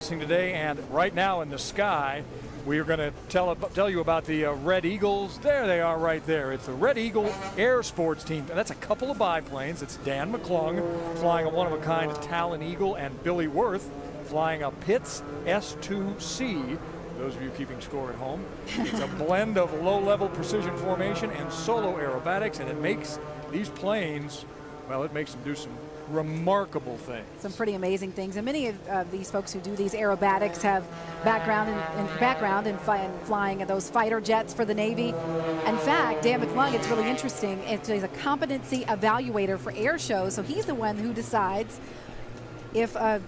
Today, and right now in the sky, we are going to tell you about the Red Eagles. There they are right there. It's the Red Eagle Air Sports Team. And that's a couple of biplanes. It's Dan McClung flying a one-of-a-kind Talon Eagle, and Billy Worth flying a Pitts S2C. Those of you keeping score at home. It's a blend of low-level precision formation and solo aerobatics, and it makes these planes, well, it makes them do some remarkable things. Some pretty amazing things, and many of these folks who do these aerobatics have background in flying those fighter jets for the Navy. In fact, Dan McClung, it's really interesting. He's a competency evaluator for air shows, so he's the one who decides if a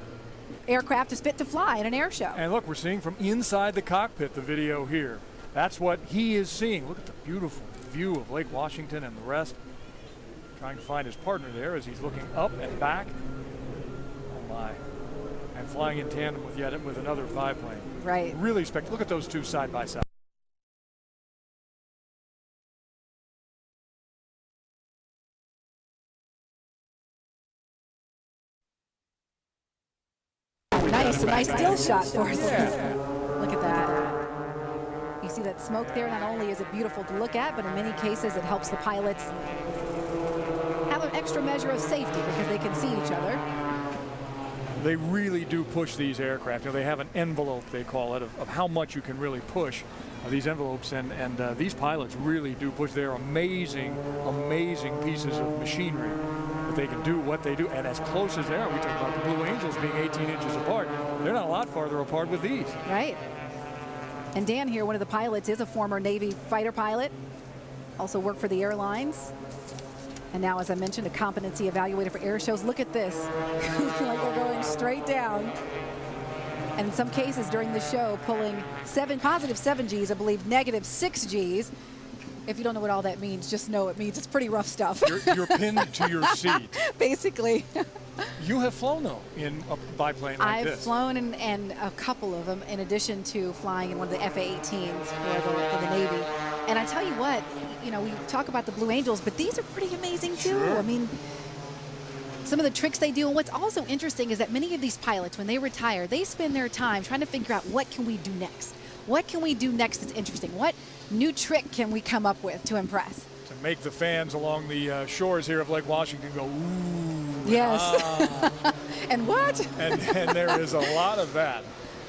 aircraft is fit to fly in an air show. And look, we're seeing from inside the cockpit the video here. That's what he is seeing. Look at the beautiful view of Lake Washington and the rest. Trying to find his partner there as he's looking up and back. Oh my. And flying in tandem with another biplane. Right. Really spectacular. Look at those two side by side. Nice still shot for us. Yeah. Look at that. You see that smoke there? Not only is it beautiful to look at, but in many cases it helps the pilots have an extra measure of safety because they can see each other. They really do push these aircraft. You know, they have an envelope, they call it, of how much you can really push these envelopes, and these pilots really do push. They're amazing pieces of machinery. They can do what they do, and as close as they are, we talk about the Blue Angels being 18 inches apart. They're not a lot farther apart with these. Right. And Dan here, one of the pilots, is a former Navy fighter pilot, also worked for the airlines. And now, as I mentioned, a competency evaluator for air shows. Look at this. Like they're going straight down. And in some cases during the show, pulling positive 7 Gs, I believe -6 Gs. If you don't know what all that means, just know it means it's pretty rough stuff. You're pinned to your seat. Basically. You have flown, though, in a biplane like this. I've flown and a couple of them, in addition to flying in one of the FA-18s for the Navy. And I tell you what, you know, we talk about the Blue Angels, but these are pretty amazing, too. Sure. I mean, some of the tricks they do. And what's also interesting is that many of these pilots, when they retire, they spend their time trying to figure out what can we do next. What can we do next that's interesting? What new trick can we come up with to impress? To make the fans along the shores here of Lake Washington go, ooh. Yes. Ah. And what? And there is a lot of that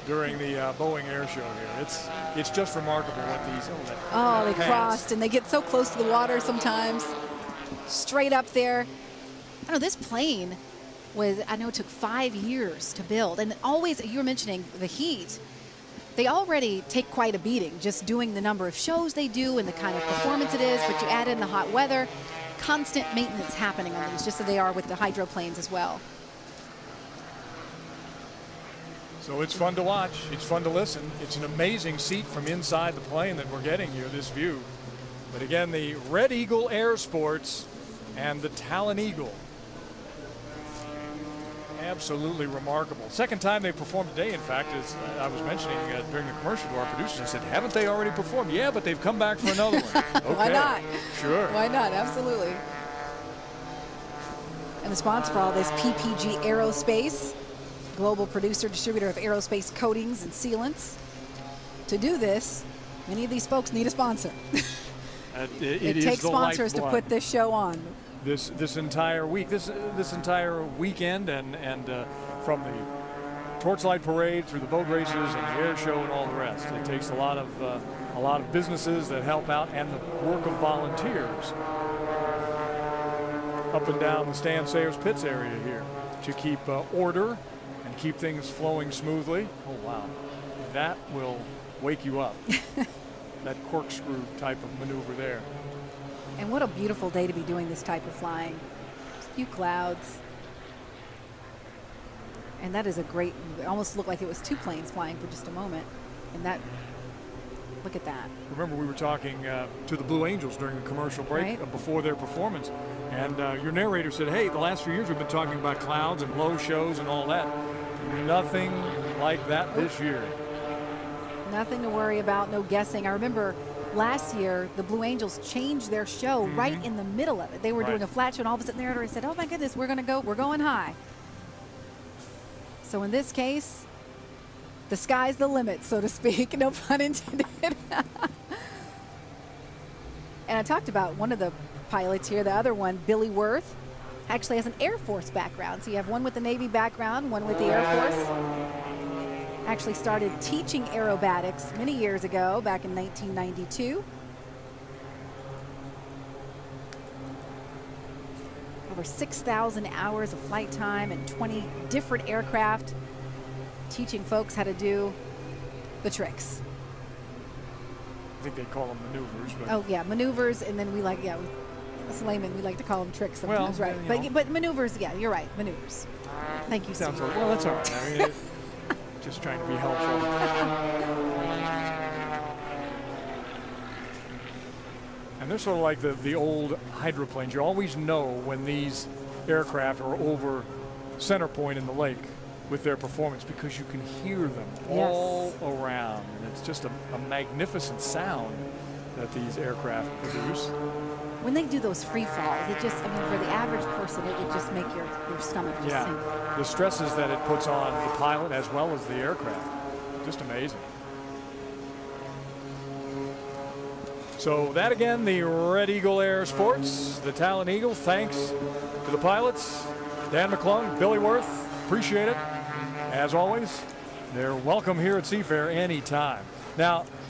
during the Boeing air show here. It's just remarkable what these. They crossed, and they get so close to the water sometimes. Straight up there. I know this plane I know it took 5 years to build, and always, you were mentioning the heat. They already take quite a beating just doing the number of shows they do and the kind of performance it is, but you add in the hot weather, constant maintenance happening on these, just so they are with the hydroplanes as well. So it's fun to watch, it's fun to listen. It's an amazing seat from inside the plane that we're getting here, this view. But again, the Red Eagle Air Sports and the Talon Eagle. Absolutely remarkable. Second time they performed today, in fact, as I was mentioning during the commercial to our producers. I said, haven't they already performed? Yeah, but they've come back for another one. Okay. Why not? Sure. Why not? Absolutely. And the sponsor for all this, PPG Aerospace, global producer, distributor of aerospace coatings and sealants. To do this, many of these folks need a sponsor. It takes sponsors to put this show on. This entire week, this entire weekend, and from the torchlight parade through the boat races and the air show and all the rest. It takes a lot of businesses that help out, and the work of volunteers up and down the Stan Sayers Pitts area here to keep order and keep things flowing smoothly. Oh wow, that will wake you up. That corkscrew type of maneuver there. And what a beautiful day to be doing this type of flying. Just a few clouds. And that is a great, it almost looked like it was 2 planes flying for just a moment. And that, look at that. Remember, we were talking to the Blue Angels during a commercial break before their performance. And your narrator said, hey, the last few years we've been talking about clouds and low shows and all that. Nothing like that this year. Nothing to worry about, no guessing. I remember last year, the Blue Angels changed their show right in the middle of it. They were doing a flat show, and all of a sudden, the narrator said, oh my goodness, we're going high. So in this case, The sky's the limit, so to speak. No pun intended. And I talked about one of the pilots here. The other one, Billy Worth, actually has an Air Force background. So you have one with the Navy background, one with the Air Force. Actually started teaching aerobatics many years ago, back in 1992. Over 6,000 hours of flight time and 20 different aircraft, teaching folks how to do the tricks. I think they call them maneuvers. But oh yeah, maneuvers, and then we like, yeah, us laymen, we like to call them tricks sometimes, well, right? But maneuvers, yeah, you're right, maneuvers. Thank you, sounds Steve. like, well, that's all right. I mean, just trying to be helpful. And they're sort of like the old hydroplanes. You always know when these aircraft are over center point in the lake with their performance because you can hear them all around. And it's just a magnificent sound that these aircraft produce. When they do those free falls, it just, I mean, for the average person, it would just make your stomach just sink. The stresses that it puts on the pilot as well as the aircraft, just amazing. So that again, the Red Eagle Air Sports, the Talon Eagle. Thanks to the pilots, Dan McClung, Billy Worth. Appreciate it. As always, they're welcome here at Seafair anytime. Now,